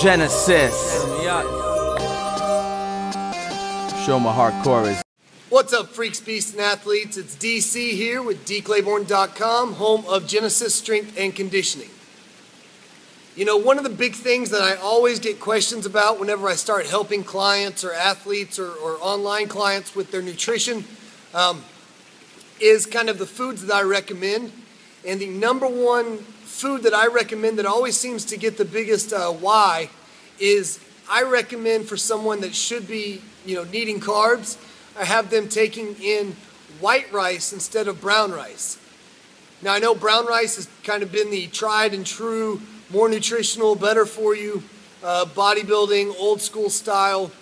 Genesis. Show my hardcore is. What's up, freaks, beasts, and athletes? It's DC here with DClayborn.com, home of Genesis Strength and Conditioning. You know, one of the big things that I always get questions about whenever I start helping clients or athletes or online clients with their nutrition is kind of the foods that I recommend. And the number one food that I recommend that always seems to get the biggest why is I recommend for someone that should be, needing carbs, I have them taking in white rice instead of brown rice. Now, I know brown rice has kind of been the tried and true, more nutritional, better for you, bodybuilding, old school style,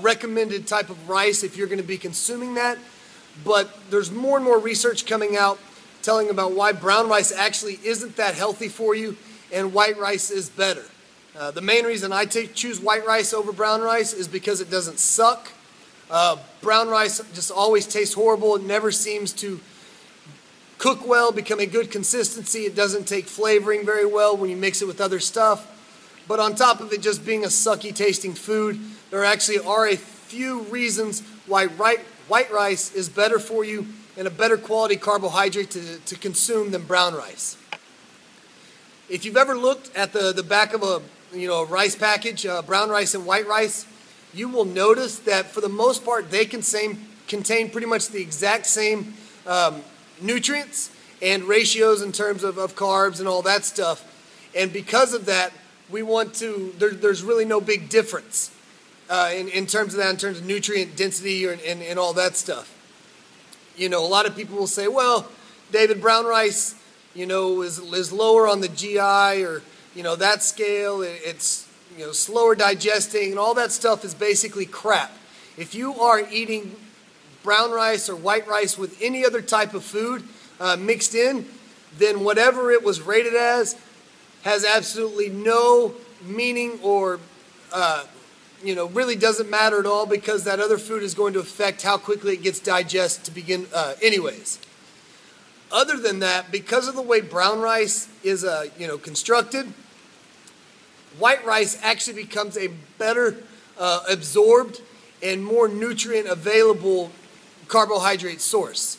recommended type of rice if you're going to be consuming that. But there's more and more research coming out telling about why brown rice actually isn't that healthy for you and white rice is better. The main reason I choose white rice over brown rice is because it doesn't suck. Brown rice just always tastes horrible. It never seems to cook well, become a good consistency. It doesn't take flavoring very well when you mix it with other stuff. But on top of it just being a sucky tasting food, there actually are a few reasons why white rice is better for you and a better quality carbohydrate to consume than brown rice. If you've ever looked at the back of a rice package, brown rice and white rice, you will notice that for the most part they contain pretty much the exact same nutrients and ratios in terms of carbs and all that stuff. And because of that, there's really no big difference in terms of that, in terms of nutrient density and all that stuff. A lot of people will say, well, David, brown rice, is lower on the GI or, that scale. It's, slower digesting and all that stuff is basically crap. If you are eating brown rice or white rice with any other type of food mixed in, then whatever it was rated as has absolutely no meaning or, really doesn't matter at all because that other food is going to affect how quickly it gets digested to begin anyways. Other than that, because of the way brown rice is, constructed, white rice actually becomes a better absorbed and more nutrient available carbohydrate source.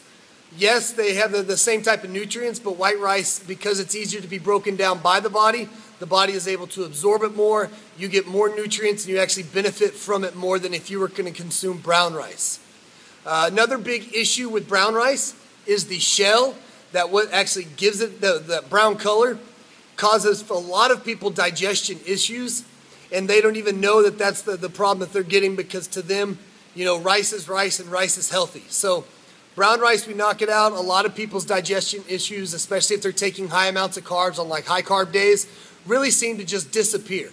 Yes, they have the same type of nutrients, but white rice, because it's easier to be broken down by the body is able to absorb it more. You get more nutrients and you actually benefit from it more than if you were going to consume brown rice. Another big issue with brown rice is the shell, that what actually gives it the brown color, causes a lot of people digestion issues, and they don't even know that that's the problem that they're getting because to them, rice is rice and rice is healthy. So brown rice, we knock it out. A lot of people's digestion issues, especially if they're taking high amounts of carbs on like high carb days, really seem to just disappear.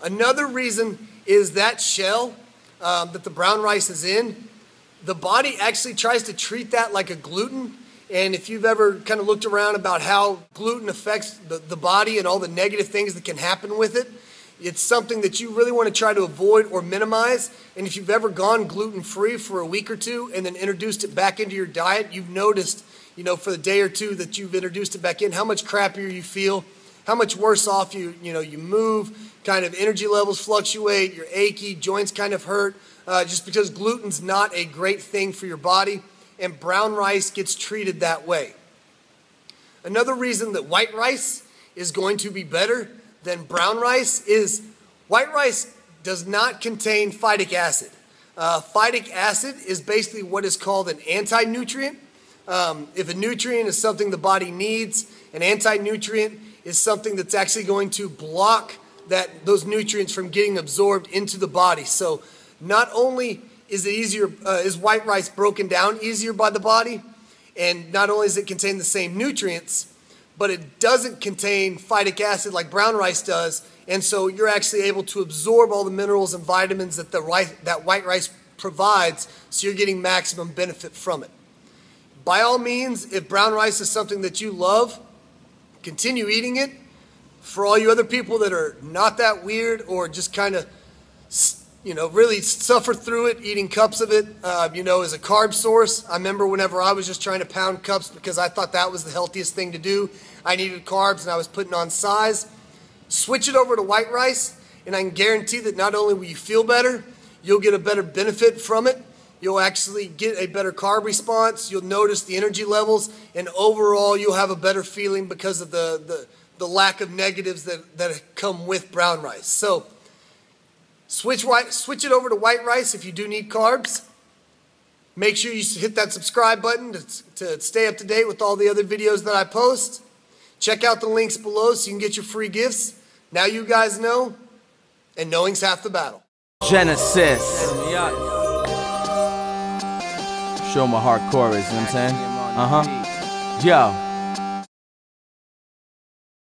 Another reason is that shell that the brown rice is in, the body actually tries to treat that like a gluten. And if you've ever kind of looked around about how gluten affects the body and all the negative things that can happen with it, it's something that you really want to try to avoid or minimize. And if you've ever gone gluten-free for a week or two and then introduced it back into your diet, you've noticed, for the day or two that you've introduced it back in, how much crappier you feel, how much worse off you move, kind of energy levels fluctuate, you're achy, joints kind of hurt, just because gluten's not a great thing for your body, and brown rice gets treated that way. Another reason that white rice is going to be better than brown rice is white rice does not contain phytic acid. Phytic acid is basically what is called an anti-nutrient. If a nutrient is something the body needs, an anti-nutrient is something that's actually going to block those nutrients from getting absorbed into the body. So not only is it easier, is white rice broken down easier by the body, and not only does it contain the same nutrients, but it doesn't contain phytic acid like brown rice does, and so you're actually able to absorb all the minerals and vitamins that that white rice provides, so you're getting maximum benefit from it. By all means, if brown rice is something that you love, continue eating it. For all you other people that are not that weird or just kind of, really suffer through it, eating cups of it, as a carb source. I remember whenever I was just trying to pound cups because I thought that was the healthiest thing to do. I needed carbs and I was putting on size. Switch it over to white rice, and I can guarantee that not only will you feel better, you'll get a better benefit from it. You'll actually get a better carb response. You'll notice the energy levels, and overall, you'll have a better feeling because of the lack of negatives that come with brown rice. So switch it over to white rice if you do need carbs. Make sure you hit that subscribe button to stay up to date with all the other videos that I post. Check out the links below so you can get your free gifts. Now you guys know, and knowing's half the battle. Genesis. Show my heart chorus, you know what I'm saying? Yo.